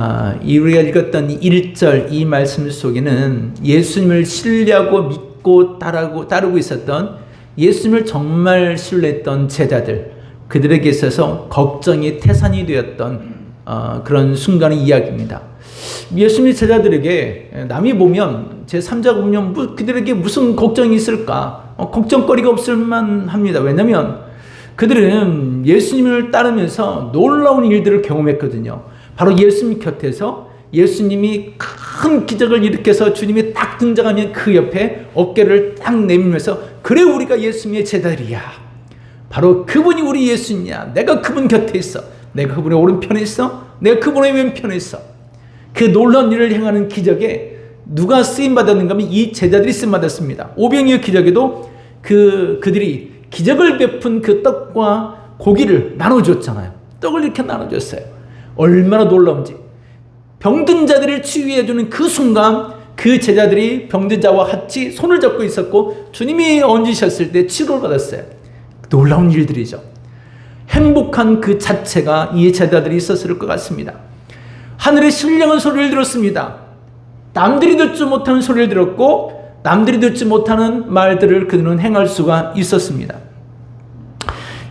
우리가 읽었던 1절 이 말씀 속에는 예수님을 신뢰하고 믿고 따르고 있었던, 예수님을 정말 신뢰했던 제자들, 그들에게 있어서 걱정이 태산이 되었던 그런 순간의 이야기입니다. 예수님의 제자들에게 남이 보면, 제3자가 보면 그들에게 무슨 걱정이 있을까? 걱정거리가 없을 만합니다. 왜냐하면 그들은 예수님을 따르면서 놀라운 일들을 경험했거든요. 바로 예수님 곁에서 예수님이 큰 기적을 일으켜서 주님이 딱 등장하면 그 옆에 어깨를 딱 내밀면서, 그래 우리가 예수님의 제자들이야, 바로 그분이 우리 예수님이야, 내가 그분 곁에 있어, 내가 그분의 오른편에 있어, 내가 그분의 왼편에 있어. 그 놀라운 일을 행하는 기적에 누가 쓰임받았는가 하면 이 제자들이 쓰임받았습니다. 오병이어 기적에도 그들이 기적을 베푼 그 떡과 고기를 나눠줬잖아요. 떡을 이렇게 나눠줬어요. 얼마나 놀라운지. 병든 자들을 치유해주는 그 순간 그 제자들이 병든 자와 같이 손을 잡고 있었고 주님이 얹으셨을 때 치료를 받았어요. 놀라운 일들이죠. 행복한 그 자체가 이 제자들이 있었을 것 같습니다. 하늘의 신령한 소리를 들었습니다. 남들이 듣지 못하는 소리를 들었고 남들이 듣지 못하는 말들을 그들은 행할 수가 있었습니다.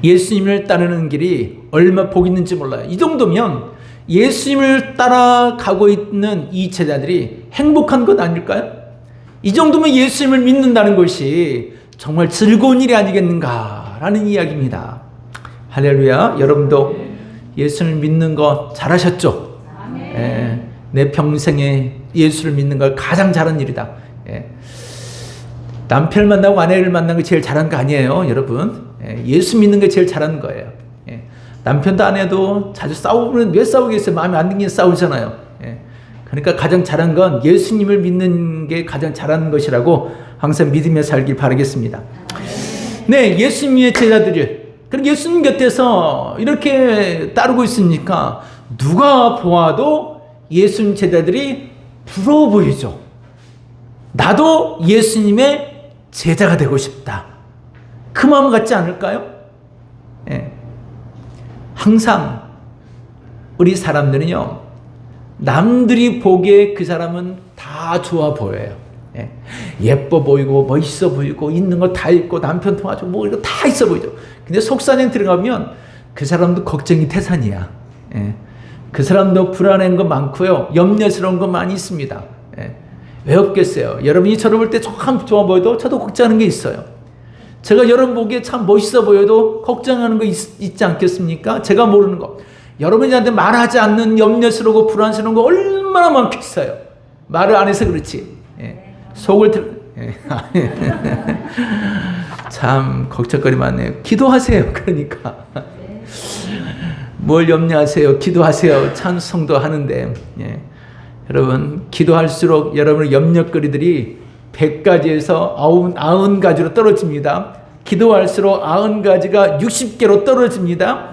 예수님을 따르는 길이 얼마 복 있는지 몰라요. 이 정도면 예수님을 따라가고 있는 이 제자들이 행복한 것 아닐까요? 이 정도면 예수님을 믿는다는 것이 정말 즐거운 일이 아니겠는가라는 이야기입니다. 할렐루야. 여러분도 예수를 믿는 거 잘하셨죠? 내 평생에 예수를 믿는 걸 가장 잘한 일이다. 남편을 만나고 아내를 만난 게 제일 잘한 거 아니에요, 여러분. 예수 믿는 게 제일 잘하는 거예요. 남편도 아내도 자주 싸우면 왜 싸우겠어요? 마음에 안 드는 게 싸우잖아요. 그러니까 가장 잘한 건 예수님을 믿는 게 가장 잘하는 것이라고 항상 믿으며 살길 바라겠습니다. 네, 예수님의 제자들을, 그럼 예수님 곁에서 이렇게 따르고 있으니까 누가 보아도 예수님 제자들이 부러워 보이죠. 나도 예수님의 제자가 되고 싶다. 그 마음 같지 않을까요? 항상 우리 사람들은요, 남들이 보기에 그 사람은 다 좋아 보여요. 예뻐 보이고 멋있어 보이고 있는 거 다 있고 남편 도와주고 뭐 이거 다 있어 보이죠. 근데 속산에 들어가면 그 사람도 걱정이 태산이야. 그 사람도 불안한 거 많고요, 염려스러운 거 많이 있습니다. 왜 없겠어요? 여러분이 저를 볼 때 참 좋아 보여도 저도 걱정하는 게 있어요. 제가 여러분 보기에 참 멋있어 보여도 걱정하는 거 있지 않겠습니까? 제가 모르는 거. 여러분이 저한테 말하지 않는 염려스러우고 불안스러운 거 얼마나 많겠어요. 말을 안 해서 그렇지. 속을 참 걱정거리 많네요. 기도하세요. 그러니까 뭘 염려하세요? 기도하세요. 찬송도 하는데 여러분, 기도할수록 여러분의 염려거리들이 100가지에서 90가지로 떨어집니다. 기도할수록 90가지가 60개로 떨어집니다.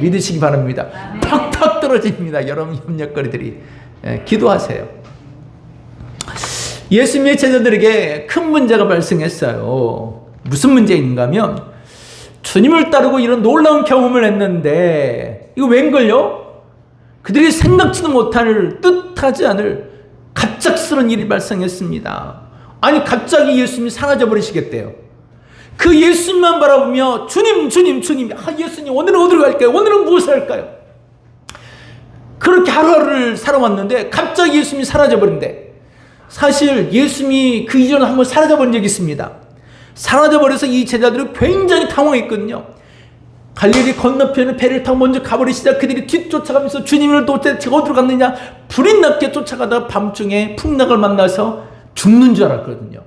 믿으시기 바랍니다. 팍팍 떨어집니다. 여러분 염려거리들이. 기도하세요. 예수님의 제자들에게 큰 문제가 발생했어요. 무슨 문제인가 하면 주님을 따르고 이런 놀라운 경험을 했는데 이거 웬걸요? 그들이 생각지도 못할, 뜻하지 않을 갑작스러운 일이 발생했습니다. 아니, 갑자기 예수님이 사라져 버리시겠대요. 그 예수님만 바라보며 주님, 예수님 오늘은 어디로 갈까요? 오늘은 무엇을 할까요? 그렇게 하루하루를 살아왔는데 갑자기 예수님이 사라져 버린대. 사실 예수님이 그 이전에 한번 사라져 버린 적이 있습니다. 사라져 버려서 이 제자들은 굉장히 당황했거든요. 갈릴리 건너편에 배를 타고 먼저 가버리시자 그들이 뒤쫓아가면서 주님을 도대체 어디로 갔느냐, 불이 났게 쫓아가다가 밤중에 풍랑을 만나서 죽는 줄 알았거든요.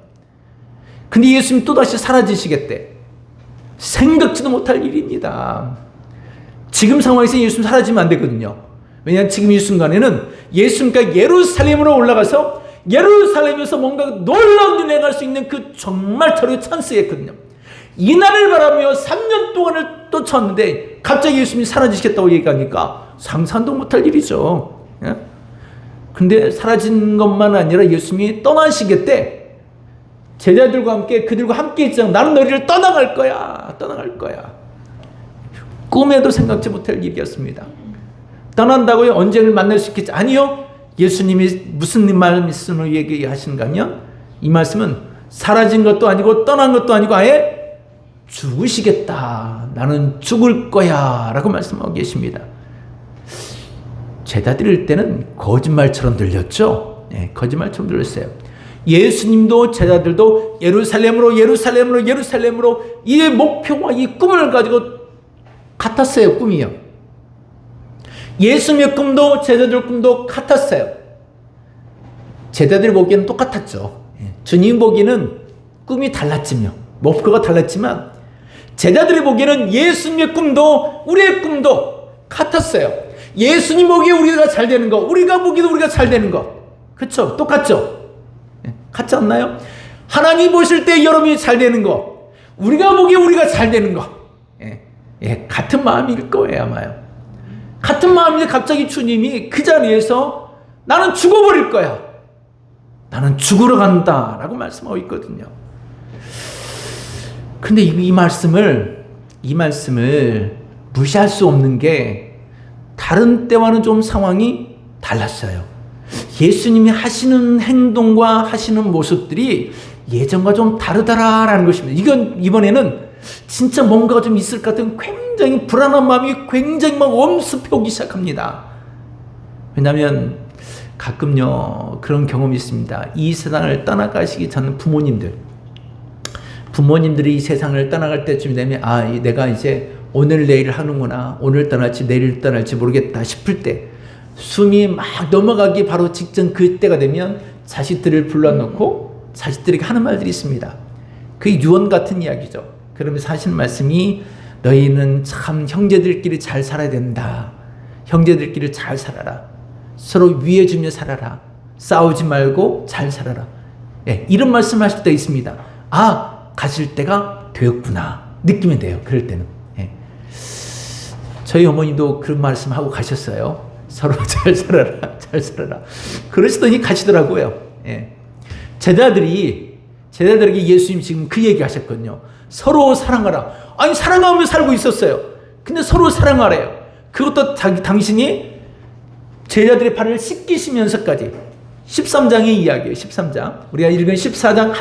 근데 예수님 또다시 사라지시겠대. 생각지도 못할 일입니다. 지금 상황에서 예수님 사라지면 안 되거든요. 왜냐하면 지금 이 순간에는 예수님과 예루살렘으로 올라가서 예루살렘에서 뭔가 놀라운 일을 행할 수 있는 그 정말 절호의 찬스였거든요. 이 날을 바라며 3년 동안을 쫓았는데 갑자기 예수님이 사라지시겠다고 얘기하니까 상상도 못할 일이죠. 근데 사라진 것만 아니라 예수님이 떠나시겠대. 제자들과 함께 그들과 함께 있잖아. 나는 너희를 떠나갈 거야. 꿈에도 생각지 못할 일이었습니다. 떠난다고요? 언제를 만날 수 있겠지? 아니요. 예수님이 무슨 말씀을 얘기하시는가 하면 이 말씀은 사라진 것도 아니고 떠난 것도 아니고 아예 죽으시겠다. 나는 죽을 거야. 라고 말씀하고 계십니다. 제다 드릴 때는 거짓말처럼 들렸죠? 네, 거짓말처럼 들렸어요. 예수님도 제자들도 예루살렘으로 예루살렘으로 예루살렘으로 이 목표와 이 꿈을 가지고 같았어요. 꿈이요. 예수님의 꿈도 제자들 꿈도 같았어요. 제자들 보기에는 똑같았죠. 주님 보기에는 꿈이 달랐지며 목표가 달랐지만 제자들이 보기에는 예수님의 꿈도 우리의 꿈도 같았어요. 예수님 보기에 우리가 잘 되는 거, 우리가 보기에도 우리가 잘 되는 거, 그렇죠? 똑같죠? 같지 않나요? 하나님 보실 때 여러분이 잘 되는 거, 우리가 보기에 우리가 잘 되는 거, 같은 마음일 거예요 아마요. 같은 마음인데 갑자기 주님이 그 자리에서 나는 죽어버릴 거야, 나는 죽으러 간다 라고 말씀하고 있거든요. 근데 이 말씀을 무시할 수 없는 게 다른 때와는 좀 상황이 달랐어요. 예수님이 하시는 행동과 하시는 모습들이 예전과 좀 다르다라는 것입니다. 이번에는 진짜 뭔가가 좀 있을 것 같은 굉장히 불안한 마음이 굉장히 막 엄습해 오기 시작합니다. 왜냐하면 가끔요 그런 경험이 있습니다. 이 세상을 떠나가시기 전 부모님들이 이 세상을 떠나갈 때쯤 되면 내가 이제 오늘 내일 하는구나, 오늘 떠날지 내일 떠날지 모르겠다 싶을 때 숨이 막 넘어가기 바로 직전 그때가 되면 자식들을 불러놓고 자식들에게 하는 말들이 있습니다. 그게 유언 같은 이야기죠. 그러면서 하시는 말씀이 너희는 참 형제들끼리 잘 살아야 된다. 형제들끼리 잘 살아라. 서로 위해주며 살아라. 싸우지 말고 잘 살아라. 이런 말씀 하실 때 있습니다. 가실 때가 되었구나 느끼면 돼요. 그럴 때는. 저희 어머니도 그런 말씀하고 가셨어요. 서로 잘 살아라, 잘 살아라. 그러시더니 가시더라고요. 제자들에게 예수님 지금 그 얘기 하셨거든요. 서로 사랑하라. 아니, 사랑하며 살고 있었어요. 근데 서로 사랑하래요. 그것도 당신이 제자들의 발을 씻기시면서까지. 13장의 이야기예요. 13장. 우리가 읽은 14장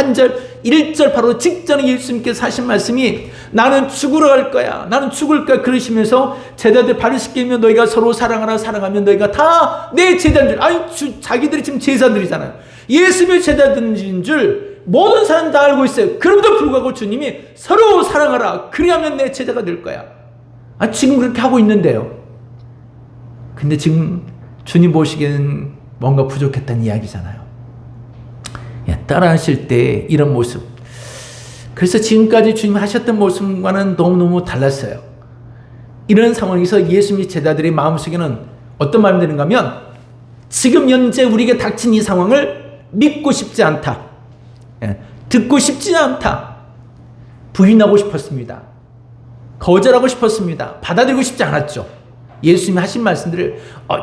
1절 바로 직전에 예수님께서 하신 말씀이 나는 죽으러 갈 거야. 나는 죽을 거야. 그러시면서 제자들 발을 씻기면 너희가 서로 사랑하라. 사랑하면 너희가 다 내 제자들. 자기들이 지금 제자들이잖아요. 예수님의 제자들인 줄 모든 사람 다 알고 있어요. 그럼에도 불구하고 주님이 서로 사랑하라. 그리하면 내 제자가 될 거야. 지금 그렇게 하고 있는데요. 근데 지금 주님 보시기에는 뭔가 부족했다는 이야기잖아요. 따라하실 때 이런 모습. 그래서 지금까지 주님 하셨던 모습과는 너무너무 달랐어요. 이런 상황에서 예수님의 제자들의 마음속에는 어떤 마음이 드는가 하면 지금 현재 우리에게 닥친 이 상황을 믿고 싶지 않다. 듣고 싶지 않다. 부인하고 싶었습니다. 거절하고 싶었습니다. 받아들이고 싶지 않았죠. 예수님이 하신 말씀들을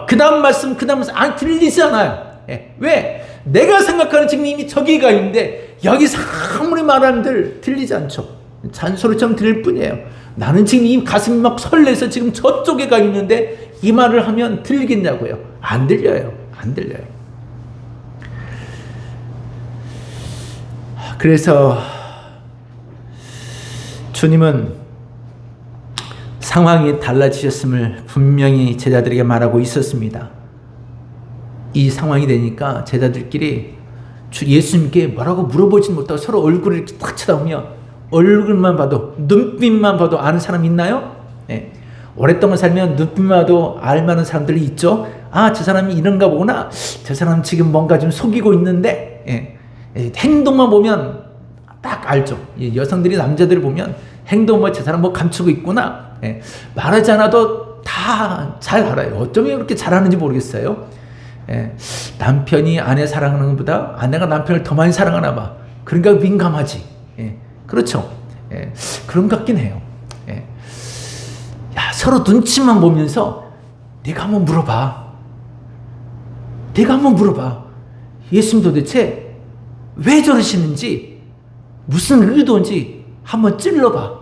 그 다음 말씀 들리지 않아요. 왜? 내가 생각하는 지금 이미 저기가 있는데 여기서 아무리 말하는들 들리지 않죠. 잔소리처럼 들릴 뿐이에요. 나는 지금 이 가슴이 막 설레서 지금 저쪽에 가 있는데 이 말을 하면 들리겠냐고요. 안 들려요. 안 들려요. 그래서 주님은 상황이 달라지셨음을 분명히 제자들에게 말하고 있었습니다. 이 상황이 되니까 제자들끼리 예수님께 뭐라고 물어보지 못하고 서로 얼굴을 이렇게 딱 쳐다보며 얼굴만 봐도 눈빛만 봐도 아는 사람 있나요? 오랫동안 살면 눈빛만 봐도 알만한 사람들이 있죠. 저 사람이 이런가 보구나. 저 사람 지금 뭔가 좀 속이고 있는데 행동만 보면 딱 알죠. 여성들이 남자들을 보면 행동 저 사람 감추고 있구나. 말하지 않아도 다 잘 알아요. 어쩌면 그렇게 잘하는지 모르겠어요. 남편이 아내 사랑하는 것보다 아내가 남편을 더 많이 사랑하나 봐. 그러니까 민감하지. 그렇죠. 그런 것 같긴 해요. 서로 눈치만 보면서 내가 한번 물어봐. 예수님 도대체 왜 저러시는지 무슨 의도인지 한번 찔러봐.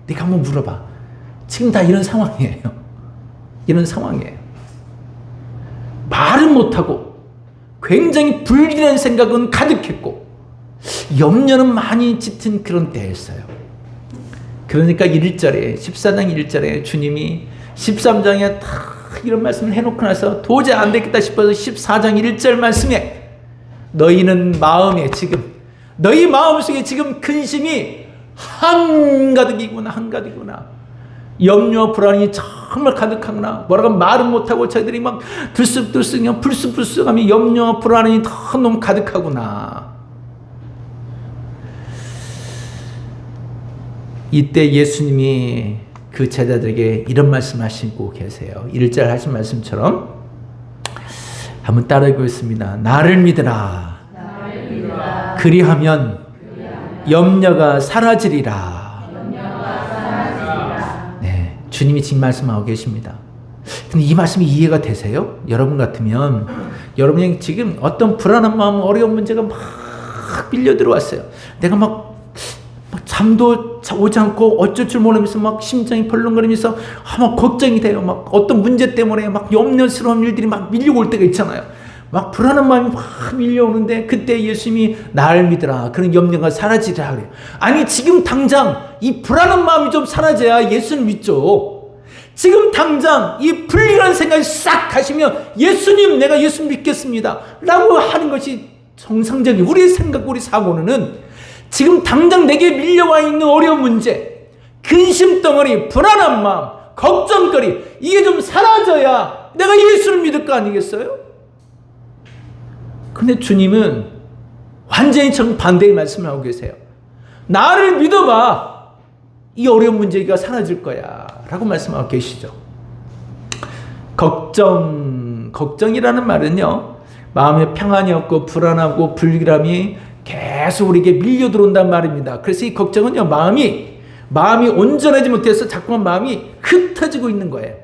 내가 한번 물어봐. 지금 다 이런 상황이에요. 이런 상황이에요. 말은 못하고 굉장히 불길한 생각은 가득했고 염려는 많이 짙은 그런 때였어요. 그러니까 1절에 14장 1절에 주님이 13장에 다 이런 말씀을 해놓고 나서 도저히 안 되겠다 싶어서 14장 1절 말씀에 너희는 마음에 지금 너희 마음속에 지금 근심이 한가득이구나 한가득이구나 염려와 불안이 정말 가득하구나 뭐라고 말은 못하고 저희들이 막 들쑥들쑥 그냥 불쑥불쑥하며 염려와 불안이 너무 가득하구나. 이때 예수님이 그 제자들에게 이런 말씀하시고 계세요. 1절 하신 말씀처럼 한번 따라하겠습니다. 나를 믿으라. 그리하면 염려가 사라지리라. 네, 주님이 지금 말씀하고 계십니다. 근데 이 말씀이 이해가 되세요? 여러분 같으면 여러분이 지금 어떤 불안한 마음, 어려운 문제가 막 밀려 들어왔어요. 내가 막 잠도 오지 않고 어쩔 줄 모르면서 막 심장이 벌렁거리면서 막 걱정이 돼요. 막 어떤 문제 때문에 막 염려스러운 일들이 막 밀려올 때가 있잖아요. 막 불안한 마음이 막 밀려오는데 그때 예수님이 나를 믿으라. 그런 염려가 사라지리라 그래요. 아니 지금 당장 이 불안한 마음이 좀 사라져야 예수를 믿죠. 지금 당장 이 불길한 생각이 싹 가시면 예수님 내가 예수 믿겠습니다 라고 하는 것이 정상적인 우리의 생각 우리 사고는 지금 당장 내게 밀려와 있는 어려운 문제, 근심덩어리, 불안한 마음, 걱정거리 이게 좀 사라져야 내가 예수를 믿을 거 아니겠어요? 근데 주님은 완전히 정반대의 말씀을 하고 계세요. 나를 믿어봐. 이 어려운 문제가 사라질 거야 라고 말씀하고 계시죠. 걱정이라는 말은요 마음에 평안이 없고 불안하고 불길함이 계속 우리에게 밀려 들어온단 말입니다. 그래서 이 걱정은요 마음이 온전하지 못해서 자꾸만 마음이 흩어지고 있는 거예요.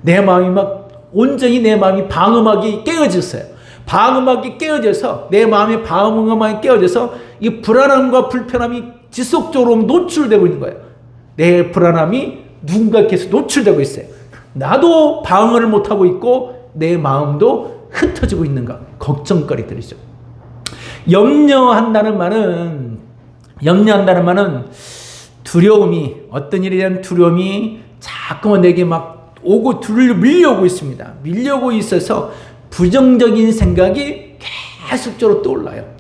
내 마음이 막 온전히 내 마음이 방음막이 깨어졌어요. 방음막이 깨어져서 내 마음의 방음막이 깨어져서 이 불안함과 불편함이 지속적으로 노출되고 있는 거예요. 내 불안함이 누군가께서 노출되고 있어요. 나도 방어를 못하고 있고 내 마음도 흩어지고 있는 것. 걱정거리들이죠. 염려한다는 말은 두려움이 어떤 일에 대한 두려움이 자꾸만 내게 막 오고 밀려오고 있습니다. 밀려오고 있어서 부정적인 생각이 계속적으로 떠올라요.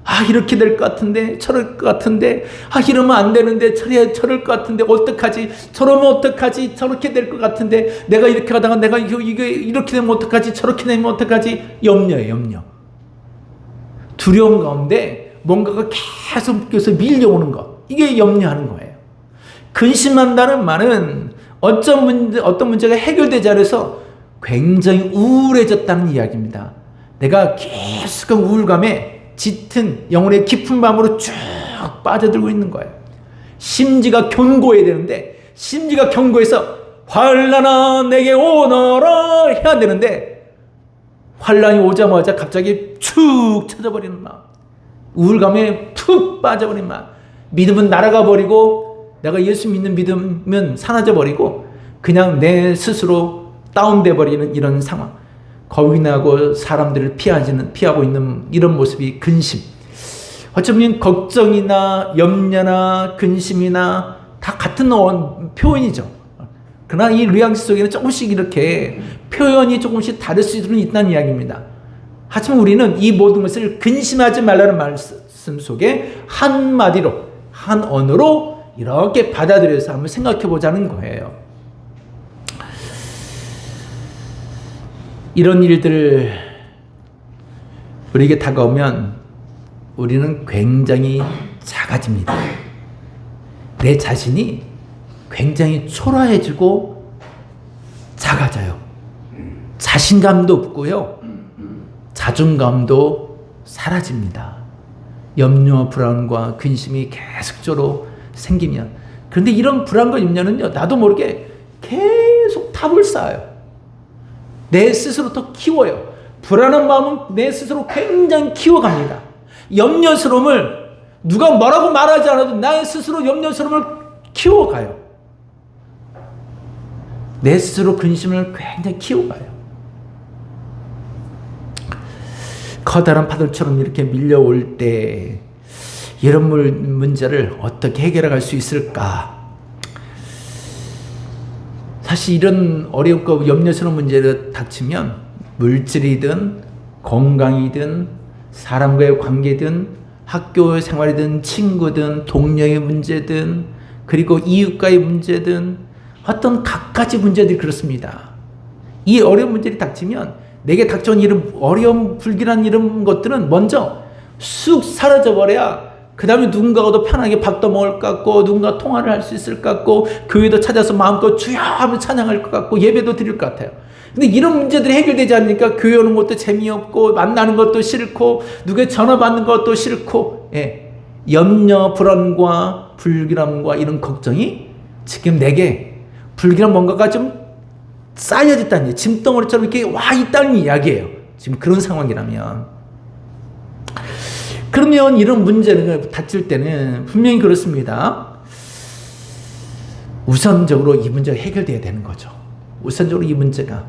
아 이렇게 될 것 같은데 저럴 것 같은데 아 이러면 안 되는데 저럴 것 같은데 어떡하지 저러면 어떡하지 저렇게 될 것 같은데 내가 이렇게 하다가 내가 이게 이렇게 되면 어떡하지 저렇게 되면 어떡하지 염려예요. 염려. 두려움 가운데 뭔가가 계속해서 밀려오는 것 이게 염려하는 거예요. 근심한다는 말은 어떤 문제가 해결되지 않아서 굉장히 우울해졌다는 이야기입니다. 내가 계속한 우울감에 짙은 영혼의 깊은 마음으로 쭉 빠져들고 있는 거예요. 심지가 견고해야 되는데 심지가 견고해서 환난아 내게 오너라 해야 되는데 환난이 오자마자 갑자기 축 쳐져버리는 마음, 우울감에 푹 빠져버리는 마음, 믿음은 날아가 버리고 내가 예수 믿는 믿음은 사라져 버리고 그냥 내 스스로 다운돼 버리는 이런 상황, 겁이 나고 사람들을 피하고 있는 이런 모습이 근심. 어쩌면 걱정이나 염려나 근심이나 다 같은 표현이죠. 그러나 이 뉘앙스 속에는 조금씩 이렇게 표현이 조금씩 다를 수는 있다는 이야기입니다. 하지만 우리는 이 모든 것을 근심하지 말라는 말씀 속에 한마디로 한 언어로 이렇게 받아들여서 한번 생각해 보자는 거예요. 이런 일들 우리에게 다가오면 우리는 굉장히 작아집니다. 내 자신이 굉장히 초라해지고 작아져요. 자신감도 없고요. 자존감도 사라집니다. 염려와 불안과 근심이 계속적으로 생기면. 그런데 이런 불안과 염려는요, 나도 모르게 계속 탑을 쌓아요. 내 스스로 더 키워요. 불안한 마음은 내 스스로 굉장히 키워갑니다. 염려스러움을 누가 뭐라고 말하지 않아도 나의 스스로 염려스러움을 키워가요. 내 스스로 근심을 굉장히 키워가요. 커다란 파도처럼 이렇게 밀려올 때 이런 문제를 어떻게 해결해 갈 수 있을까? 사실 이런 어렵고 염려스러운 문제를 닥치면 물질이든 건강이든 사람과의 관계든 학교 생활이든 친구든 동료의 문제든 그리고 이웃과의 문제든 어떤 갖가지 문제들이 그렇습니다. 이 어려운 문제를 닥치면 내게 닥쳐온 이런 어려움, 불길한 이런 것들은 먼저 쑥 사라져 버려야 그 다음에 누군가가 더 편하게 밥도 먹을 것 같고 누군가 통화를 할 수 있을 것 같고 교회도 찾아서 마음껏 주여 하며 찬양할 것 같고 예배도 드릴 것 같아요. 근데 이런 문제들이 해결되지 않으니까 교회 오는 것도 재미없고 만나는 것도 싫고 누구의 전화 받는 것도 싫고 염려, 불안과 불길함과 이런 걱정이 지금 내게 불길한 뭔가가 좀 쌓여졌다는 얘기, 짐덩어리처럼 이렇게 와 있다는 이야기예요. 지금 그런 상황이라면. 그러면 이런 문제를 닥칠 때는 분명히 그렇습니다. 우선적으로 이 문제가 해결돼야 되는 거죠. 우선적으로 이 문제가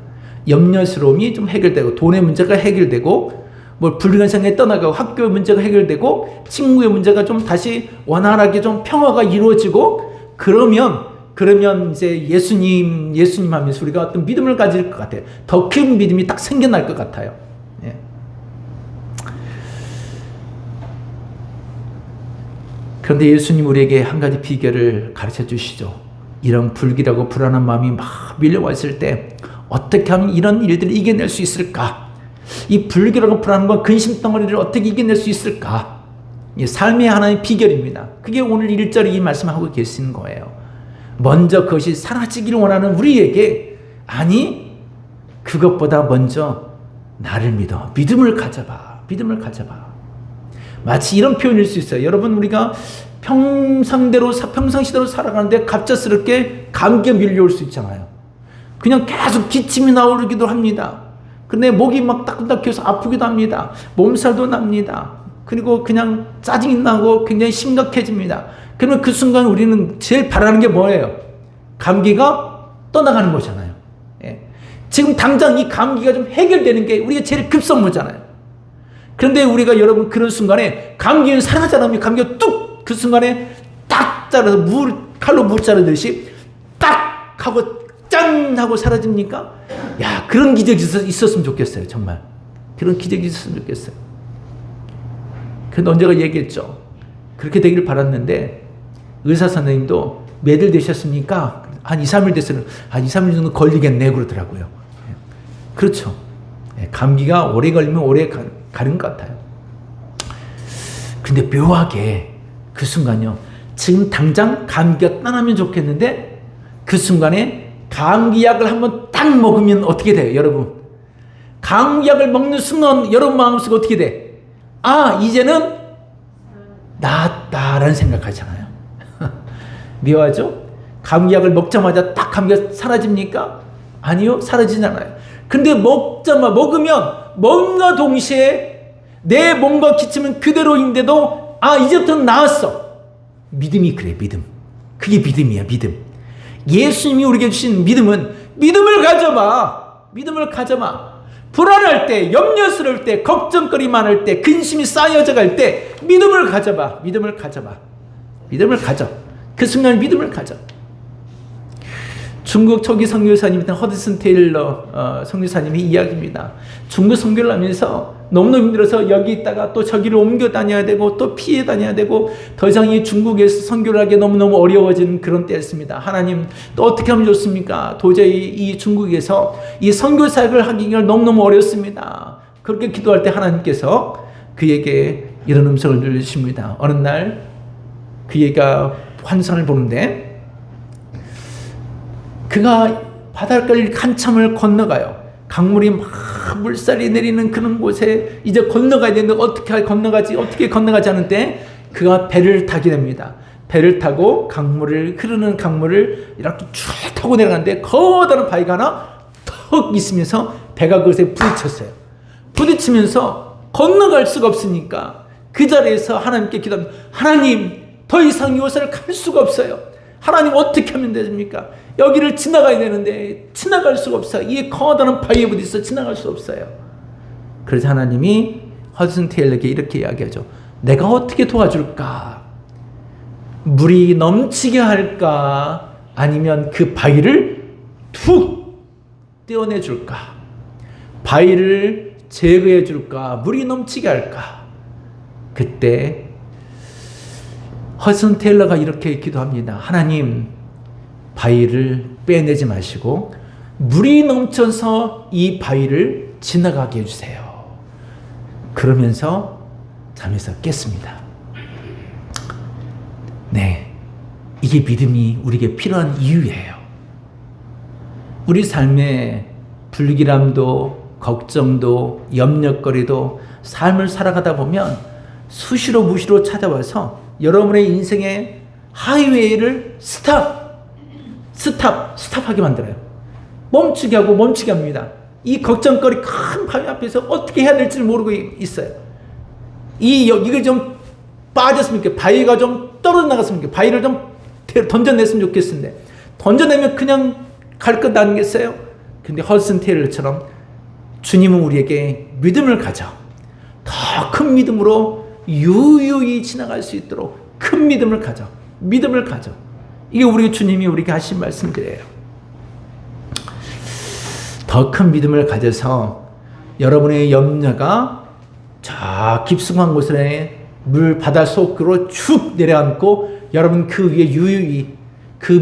염려스러움이 좀 해결되고 돈의 문제가 해결되고 뭐 불길한 생각이 떠나가고 학교의 문제가 해결되고 친구의 문제가 좀 다시 원활하게 좀 평화가 이루어지고 그러면 이제 예수님 하면서 우리가 어떤 믿음을 가질 것 같아요. 더 큰 믿음이 딱 생겨날 것 같아요. 예. 그런데 예수님 우리에게 한 가지 비결을 가르쳐 주시죠. 이런 불길하고 불안한 마음이 막 밀려왔을 때 어떻게 하면 이런 일들을 이겨낼 수 있을까? 이 불길하고 불안과 근심 덩어리를 어떻게 이겨낼 수 있을까? 삶의 하나의 비결입니다. 그게 오늘 1절에 이 말씀하고 계시는 거예요. 먼저 그것이 사라지기를 원하는 우리에게 아니 그것보다 먼저 나를 믿어. 믿음을 가져봐. 마치 이런 표현일 수 있어요. 여러분 우리가 평상시대로 살아가는데 갑작스럽게 감기가 밀려올 수 있잖아요. 그냥 계속 기침이 나오기도 합니다. 근데 목이 막 따끔따끔해서 아프기도 합니다. 몸살도 납니다. 그리고 그냥 짜증이 나고 굉장히 심각해집니다. 그러면 그 순간 우리는 제일 바라는 게 뭐예요? 감기가 떠나가는 거잖아요. 예. 지금 당장 이 감기가 좀 해결되는 게 우리가 제일 급선무잖아요. 그런데 우리가 여러분 그런 순간에 감기는 사라지지 않으면 감기가 뚝 그 순간에 딱 자라서 칼로 물 자르듯이 딱 하고 짠 하고 사라집니까? 야, 그런 기적이 있었으면 좋겠어요. 정말 그런 기적이 있었으면 좋겠어요. 그런데 언제가 얘기했죠. 그렇게 되기를 바랐는데 의사 선생님도 몇 일 되셨습니까? 한 2, 3일 됐어요. 한 2, 3일 정도 걸리겠네 그러더라고요. 그렇죠. 감기가 오래 걸리면 오래 가는 것 같아요. 근데 묘하게 그 순간요. 지금 당장 감기가 떠나면 좋겠는데 그 순간에 감기약을 한번 딱 먹으면 어떻게 돼요, 여러분? 감기약을 먹는 순간 여러분 마음속에 어떻게 돼? 아, 이제는 나았다라는 생각하잖아요. 묘하죠? 감기약을 먹자마자 딱 감기가 사라집니까? 아니요, 사라지지 않아요. 근데 먹으면 뭔가 동시에 내 몸과 기침은 그대로인데도 아, 이제부터는 나았어. 믿음이 그래, 믿음. 그게 믿음이야, 믿음. 예수님이 우리에게 주신 믿음은 믿음을 가져봐. 불안할 때, 염려스러울 때, 걱정거리 많을 때, 근심이 쌓여져 갈 때 믿음을 가져봐. 믿음을 가져. 그 순간 믿음을 가져. 중국 초기 선교사님이던 허드슨 테일러 선교사님의 이야기입니다. 중국 선교를 하면서 너무너무 힘들어서 여기 있다가 또 저기를 옮겨 다녀야 되고 또 피해 다녀야 되고 더 이상 이 중국에서 선교를 하기 너무너무 어려워진 그런 때였습니다. 하나님 또 어떻게 하면 좋습니까? 도저히 이 중국에서 이 선교 사역을 하기가 너무너무 어렵습니다. 그렇게 기도할 때 하나님께서 그에게 이런 음성을 들려주십니다. 어느 날 그가 환상을 보는데 그가 바닷가를 한참을 건너가요. 강물이 막 물살이 내리는 그런 곳에 이제 건너가야 되는데 어떻게 건너가지 않은데 그가 배를 타게 됩니다. 배를 타고 흐르는 강물을 이렇게 쭉 타고 내려가는데 커다란 바위가 하나 턱 있으면서 배가 그것에 부딪혔어요. 부딪히면서 건너갈 수가 없으니까 그 자리에서 하나님께 기도합니다. 하나님, 더 이상 이곳을 갈 수가 없어요. 하나님 어떻게 하면 됩니까? 여기를 지나가야 되는데 지나갈 수가 없어요. 이 커다란 바위에 부딪혀서 지나갈 수 없어요. 그래서 하나님이 허드슨 테일러에게 이렇게 이야기하죠. 내가 어떻게 도와줄까? 물이 넘치게 할까? 아니면 그 바위를 툭 떼어내 줄까? 바위를 제거해 줄까? 물이 넘치게 할까? 그때 허드슨 테일러가 이렇게 기도합니다. 하나님, 바위를 빼내지 마시고 물이 넘쳐서 이 바위를 지나가게 해주세요. 그러면서 잠에서 깼습니다. 네, 이게 믿음이 우리에게 필요한 이유예요. 우리 삶에 불길함도 걱정도 염려거리도 삶을 살아가다 보면 수시로 무시로 찾아와서 여러분의 인생의 하이웨이를 스탑하게 만들어요. 멈추게 하고 멈추게 합니다. 이 걱정거리 큰 바위 앞에서 어떻게 해야 될지 모르고 있어요. 이걸 좀 빠졌으면 좋겠어요. 바위가 좀 떨어져 나갔으면 좋겠어요. 바위를 좀 던져냈으면 좋겠는데 던져내면 그냥 갈 것 아니겠어요? 근데 허드슨 테일러처럼 주님은 우리에게 믿음을 가져 더 큰 믿음으로 유유히 지나갈 수 있도록 큰 믿음을 가져. 이게 우리 주님이 우리에게 하신 말씀들이에요. 더 큰 믿음을 가져서 여러분의 염려가 저 깊숙한 곳에 물 바다 속으로 쭉 내려앉고 여러분 그 위에 유유히 그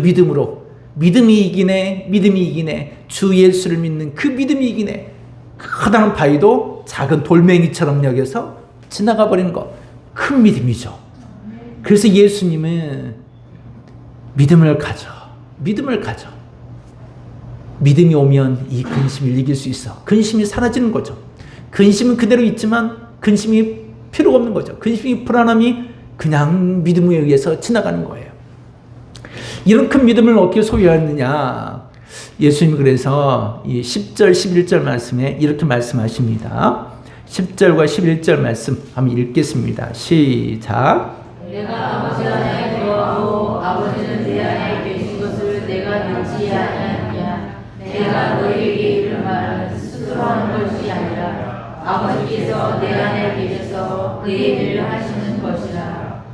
믿음이 이기네 주 예수를 믿는 그 믿음이 이기네 커다란 바위도 작은 돌멩이처럼 여겨서 지나가 버리는 것 큰 믿음이죠. 그래서 예수님은 믿음을 가져. 믿음이 오면 이 근심을 이길 수 있어. 근심이 사라지는 거죠. 근심은 그대로 있지만 근심이 필요가 없는 거죠. 근심이 불안함이 그냥 믿음에 의해서 지나가는 거예요. 이런 큰 믿음을 어떻게 소유하느냐. 예수님이 그래서 이 10절 11절 말씀에 이렇게 말씀하십니다. 10절과 11절 말씀 한번 읽겠습니다. 시작. 내가 아버지 안에 거하고 아버지는 내 안에 계신 것을 내가 믿지 아니하느냐. 내가 너희에게 이런 말은 스스로 하는 것이 아니라 아버지께서 내 안에 계셔서 그 일을 하시는 것이라.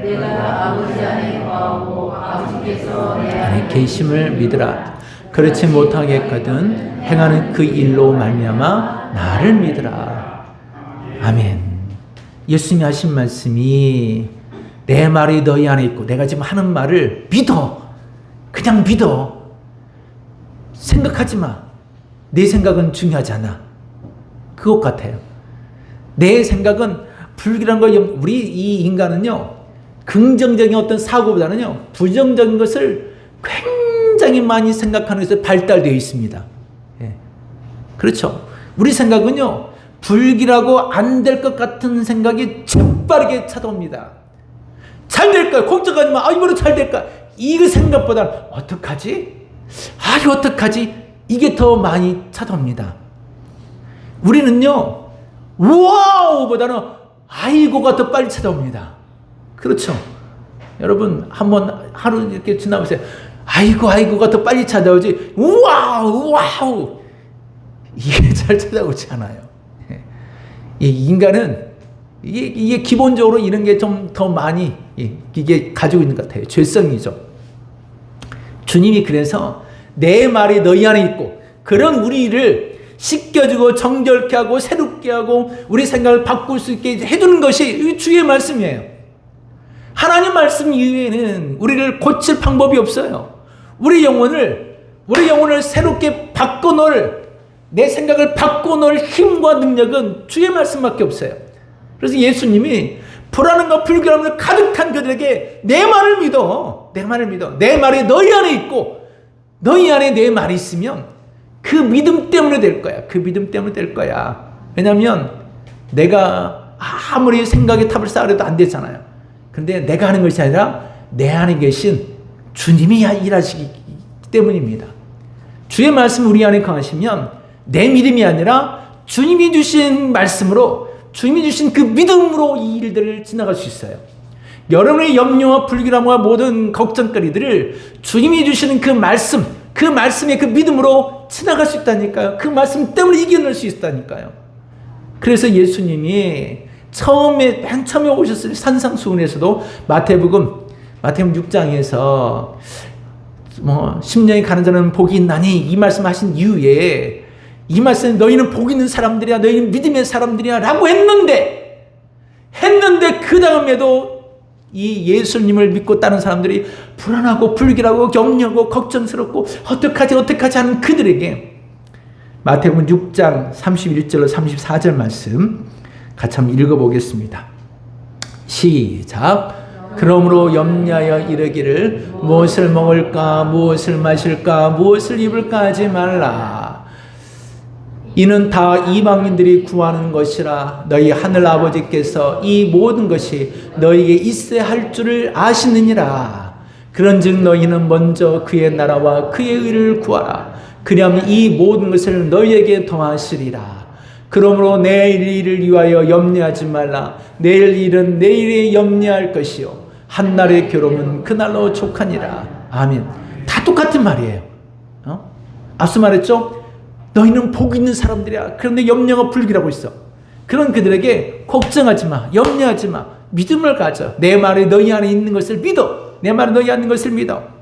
내가 아버지 안에 거하고 아버지께서 내 안에 계심을 믿으라. 그렇지 못하겠거든 행하는 그 일로 말미암아 나를 믿으라. 아멘. 예수님이 하신 말씀이 내 말이 너희 안에 있고 내가 지금 하는 말을 믿어. 그냥 믿어. 생각하지 마. 내 생각은 중요하지 않아. 그것 같아요. 내 생각은 불길한 거 우리 이 인간은요. 긍정적인 어떤 사고보다는요. 부정적인 것을 굉장히 많이 생각하는 것에 발달되어 있습니다. 예. 그렇죠. 우리 생각은요. 불길하고 안 될 것 같은 생각이 재빠르게 찾아옵니다. 잘 될까? 걱정하지 마. 이번에 잘 될까? 이 생각보다 어떡하지? 어떡하지? 이게 더 많이 찾아옵니다. 우리는요. 와우보다는 아이고가 더 빨리 찾아옵니다. 그렇죠. 여러분 한번 하루 이렇게 지나보세요. 아이고가 더 빨리 찾아오지. 와우. 이게 잘 찾아오지 않아요. 이 인간은 이게 기본적으로 이런 게 좀 더 많이 이게 가지고 있는 것 같아요. 죄성이죠. 주님이 그래서 내 말이 너희 안에 있고 그런 우리를 씻겨주고 정결케 하고 새롭게 하고 우리 생각을 바꿀 수 있게 해주는 것이 주의 말씀이에요. 하나님 말씀 이외에는 우리를 고칠 방법이 없어요. 우리 영혼을 새롭게 바꿔놓을 내 생각을 바꿔놓을 힘과 능력은 주의 말씀밖에 없어요. 그래서 예수님이 불안함과 불길함을 가득한 그들에게 내 말을 믿어. 내 말이 너희 안에 있고 너희 안에 내 말이 있으면 그 믿음 때문에 될 거야. 왜냐하면 내가 아무리 생각에 탑을 쌓으려도 안 되잖아요. 근데 내가 하는 것이 아니라 내 안에 계신 주님이 일하시기 때문입니다. 주의 말씀 우리 안에 거하시면 내 믿음이 아니라 주님이 주신 말씀으로 주님이 주신 그 믿음으로 이 일들을 지나갈 수 있어요. 여러분의 염려와 불길함과 모든 걱정거리들을 주님이 주시는 그 말씀의 그 믿음으로 지나갈 수 있다니까요. 그 말씀 때문에 이겨낼 수 있다니까요. 그래서 예수님이 맨 처음에 오셨을 산상수훈에서도 마태복음 6장에서 심령이 가는 자는 복이 있나니 이 말씀하신 이후에 이 말씀 너희는 복 있는 사람들이야, 너희는 믿음의 사람들이야 라고 했는데 그 다음에도 이 예수님을 믿고 따른 사람들이 불안하고 불길하고 염려하고 걱정스럽고 어떡하지 하는 그들에게 마태복음 6장 31절로 34절 말씀 같이 한번 읽어보겠습니다. 시작. 그러므로 염려하여 이르기를 무엇을 먹을까 무엇을 마실까 무엇을 입을까 하지 말라. 이는 다 이방인들이 구하는 것이라. 너희 하늘 아버지께서 이 모든 것이 너희에게 있어야 할 줄을 아시느니라. 그런즉 너희는 먼저 그의 나라와 그의 의를 구하라. 그리하면 이 모든 것을 너희에게 더하시리라. 그러므로 내일 일을 위하여 염려하지 말라. 내일 일은 내일에 염려할 것이요 한날의 괴로움은 그날로 족하니라. 아멘. 다 똑같은 말이에요. 앞서 말했죠? 너희는 복 있는 사람들이야. 그런데 염려가 불길하고 있어. 그런 그들에게 걱정하지 마, 염려하지 마, 믿음을 가져. 내 말이 너희 안에 있는 것을 믿어. 내 말이 너희 안에 있는 것을 믿어.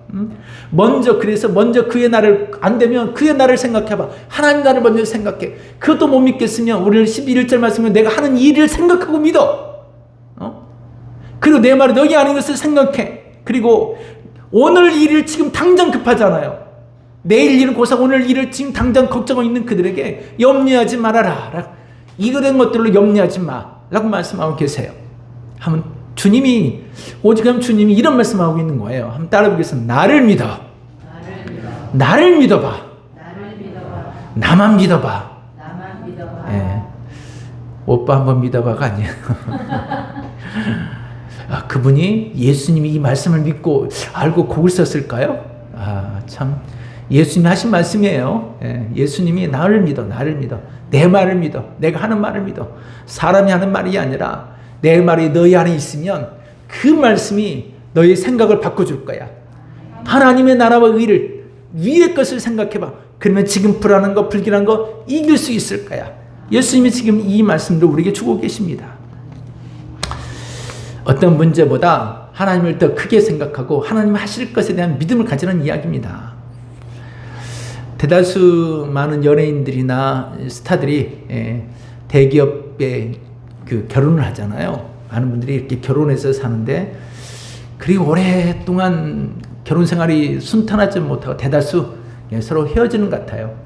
먼저 그의 나를 안 되면 그의 나를 생각해봐. 하나님 나를 먼저 생각해. 그것도 못 믿겠으면 오늘 11절 말씀에 내가 하는 일을 생각하고 믿어. 그리고 내 말이 너희 안에 있는 것을 생각해. 그리고 오늘 일을 지금 당장 급하잖아요. 내일 일은 고사 오늘 일을 지금 당장 걱정하고 있는 그들에게 염려하지 말아라. 이거된 것들로 염려하지 마라고 말씀하고 계세요. 한번 오직하면 주님이 이런 말씀하고 있는 거예요. 한번 따라보겠습니다. 나를 믿어. 나를 믿어봐. 나만 믿어봐. 예. 오빠 한번 믿어봐가 아니에요. 그분이 예수님이 이 말씀을 믿고 알고 곡을 썼을까요? 참 예수님이 하신 말씀이에요. 예수님이 나를 믿어. 내 말을 믿어. 내가 하는 말을 믿어. 사람이 하는 말이 아니라 내 말이 너희 안에 있으면 그 말씀이 너희 생각을 바꿔줄 거야. 하나님의 나라와 의를 위의 것을 생각해봐. 그러면 지금 불안한 거 불길한 거 이길 수 있을 거야. 예수님이 지금 이 말씀도 우리에게 주고 계십니다. 어떤 문제보다 하나님을 더 크게 생각하고 하나님 하실 것에 대한 믿음을 가지는 이야기입니다. 대다수 많은 연예인들이나 스타들이 대기업에 결혼을 하잖아요. 많은 분들이 이렇게 결혼해서 사는데 그리고 오랫동안 결혼 생활이 순탄하지 못하고 대다수 서로 헤어지는 것 같아요.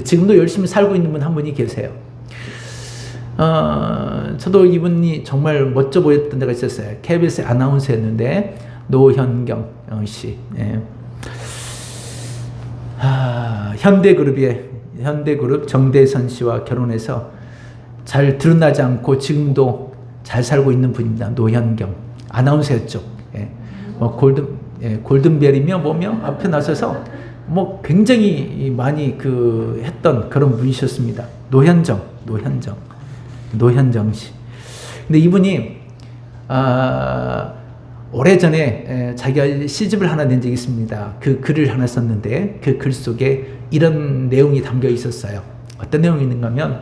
지금도 열심히 살고 있는 분 한 분이 계세요. 저도 이분이 정말 멋져 보였던 데가 있었어요. KBS 아나운서였는데 노현경 씨. 현대그룹 정대선 씨와 결혼해서 잘 드러나지 않고 지금도 잘 살고 있는 분입니다. 노현경 아나운서였죠. 골든벨이며 뭐며 앞에 나서서 굉장히 많이 했던 그런 분이셨습니다. 노현정 씨. 근데 이분이 오래전에 자기가 시집을 하나 낸 적이 있습니다. 그 글을 하나 썼는데 그 글 속에 이런 내용이 담겨 있었어요. 어떤 내용이 있는가 하면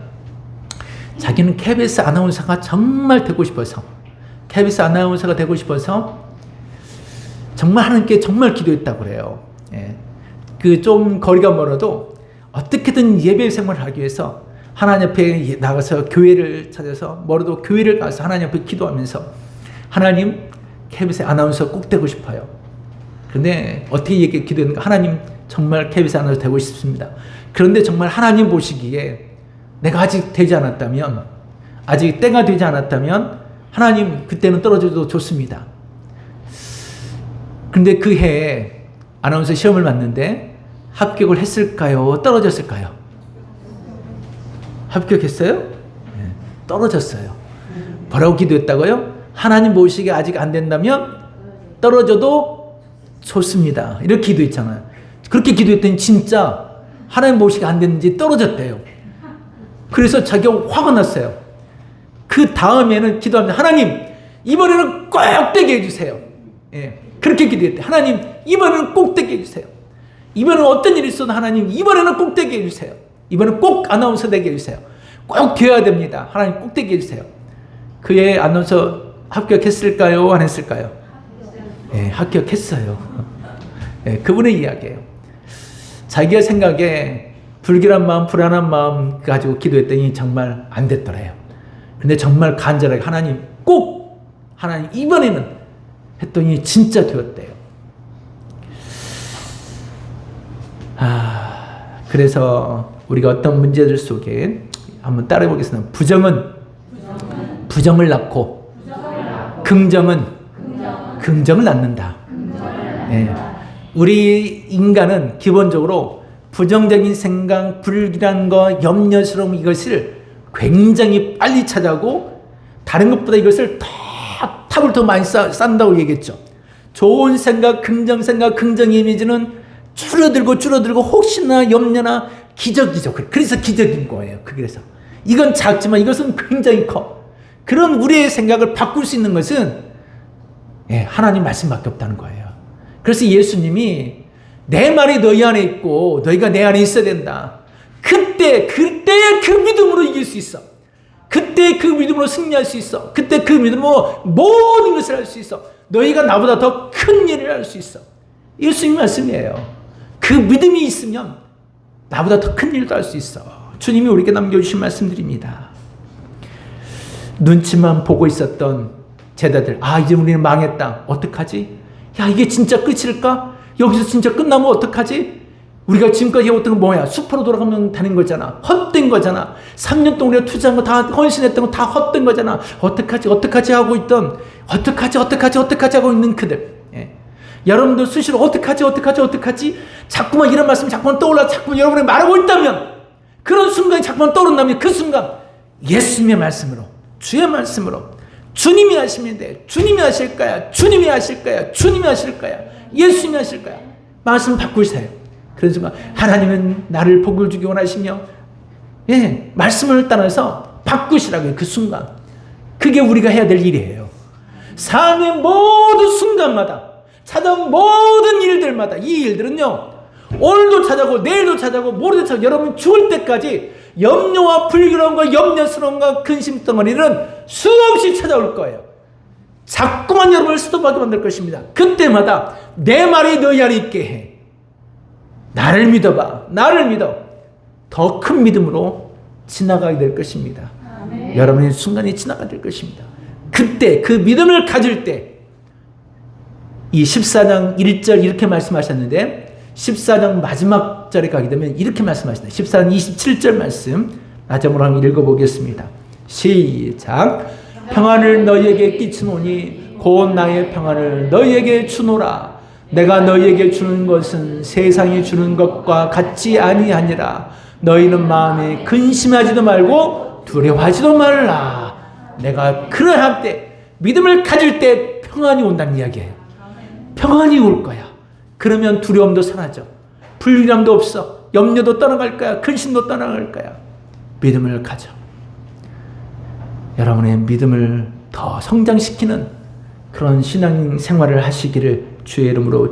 자기는 KBS 아나운서가 정말 되고 싶어서 정말 하나님께 정말 기도했다고 그래요. 좀 거리가 멀어도 어떻게든 예배 생활을 하기 위해서 하나님 앞에 나가서 교회를 찾아서 멀어도 교회를 가서 하나님 앞에 기도하면서 하나님 KBS 아나운서 꼭 되고 싶어요. 그런데 어떻게 기도했는가? 하나님 정말 KBS 아나운서 되고 싶습니다. 그런데 정말 하나님 보시기에 내가 아직 때가 되지 않았다면 하나님 그때는 떨어져도 좋습니다. 그런데 그 해에 아나운서 시험을 봤는데 합격을 했을까요? 떨어졌을까요? 합격했어요? 네, 떨어졌어요. 뭐라고 기도했다고요? 하나님 보시기에 아직 안 된다면 떨어져도 좋습니다. 이렇게 기도했잖아요. 그렇게 기도했더니 진짜 하나님 보시기에 안 됐는지 떨어졌대요. 그래서 자기가 화가 났어요. 그 다음에는 기도합니다. 하나님 이번에는 꼭 되게 해주세요. 그렇게 기도했대. 하나님 이번에는 꼭 되게 해주세요. 이번에는 어떤 일이 있어도 하나님 이번에는 꼭 되게 해주세요. 이번에는 꼭 아나운서 되게 해주세요. 꼭 되어야 됩니다. 하나님 꼭 되게 해주세요. 그의 아나운서 합격했을까요? 안 했을까요? 네, 합격했어요. 네, 그분의 이야기예요. 자기가 생각에 불길한 마음, 불안한 마음 가지고 기도했더니 정말 안 됐더래요. 근데 정말 간절하게 하나님 꼭 하나님 이번에는 했더니 진짜 되었대요. 그래서 우리가 어떤 문제들 속에 한번 따라해 보겠습니다. 부정을 낳고 긍정을 낳는다. 네. 우리 인간은 기본적으로 부정적인 생각, 불길한 거, 염려스러움 이것을 굉장히 빨리 찾아오고 다른 것보다 이것을 탑을 더 많이 쌓는다고 얘기했죠. 좋은 생각, 긍정 이미지는 줄어들고 혹시나 염려나 기적이죠. 그래서 기적인 거예요. 그래서 이건 작지만 이것은 굉장히 커. 그런 우리의 생각을 바꿀 수 있는 것은 하나님 말씀밖에 없다는 거예요. 그래서 예수님이 내 말이 너희 안에 있고 너희가 내 안에 있어야 된다. 그때의 그 믿음으로 이길 수 있어. 그때 그 믿음으로 승리할 수 있어. 그때 그 믿음으로 모든 것을 할 수 있어. 너희가 나보다 더 큰 일을 할 수 있어. 예수님 말씀이에요. 그 믿음이 있으면 나보다 더 큰 일도 할 수 있어. 주님이 우리에게 남겨주신 말씀드립니다. 눈치만 보고 있었던 제자들, 이제 우리는 망했다. 어떡하지? 야, 이게 진짜 끝일까? 여기서 진짜 끝나면 어떡하지? 우리가 지금까지 해왔던 건 뭐야? 숲으로 돌아가면 되는 거잖아. 헛된 거잖아. 3년 동안 우리가 투자한 거 다 헌신했던 거 다 헛된 거잖아. 어떡하지 하고 있던, 어떡하지 하고 있는 그들. 여러분들 수시로 어떡하지? 자꾸만 이런 말씀이 자꾸만 떠올라, 자꾸만 여러분이 말하고 있다면, 그런 순간이 자꾸만 떠오른다면 그 순간 예수님의 말씀으로, 주의 말씀으로, 주님이 하시면 돼. 주님이 하실 거야. 예수님이 하실 거야. 말씀 바꾸세요. 그런 순간 하나님은 나를 복을 주기 원하시며 말씀을 따라서 바꾸시라고요. 그 순간. 그게 우리가 해야 될 일이에요. 삶의 모든 순간마다 찾아온 모든 일들마다 이 일들은요, 오늘도 찾아오고 내일도 찾아오고 모레도 찾아오고 여러분 죽을 때까지 염려와 불길함과 염려스러움과 근심 덩어리는 수없이 찾아올 거예요. 자꾸만 여러분을 스톱하게 만들 것입니다. 그때마다 내 말이 너희 안에 있게 해. 나를 믿어봐. 나를 믿어. 더 큰 믿음으로 지나가게 될 것입니다. 아멘. 여러분의 순간이 지나가게 될 것입니다. 그때 그 믿음을 가질 때 이 14장 1절 이렇게 말씀하셨는데 14장 마지막 절에 가게 되면 이렇게 말씀하신다. 14장 27절 말씀 나점으로 한번 읽어보겠습니다. 시작. 평안을 너희에게 끼치노니 곧 나의 평안을 너희에게 주노라. 내가 너희에게 주는 것은 세상이 주는 것과 같지 아니하니라. 너희는 마음에 근심하지도 말고 두려워하지도 말라. 내가 그러할 때 믿음을 가질 때 평안이 온다는 이야기예요. 평안이 올 거야. 그러면 두려움도 사라져. 불길함도 없어. 염려도 떠나갈 거야. 근심도 떠나갈 거야. 믿음을 가져. 여러분의 믿음을 더 성장시키는 그런 신앙 생활을 하시기를 주의 이름으로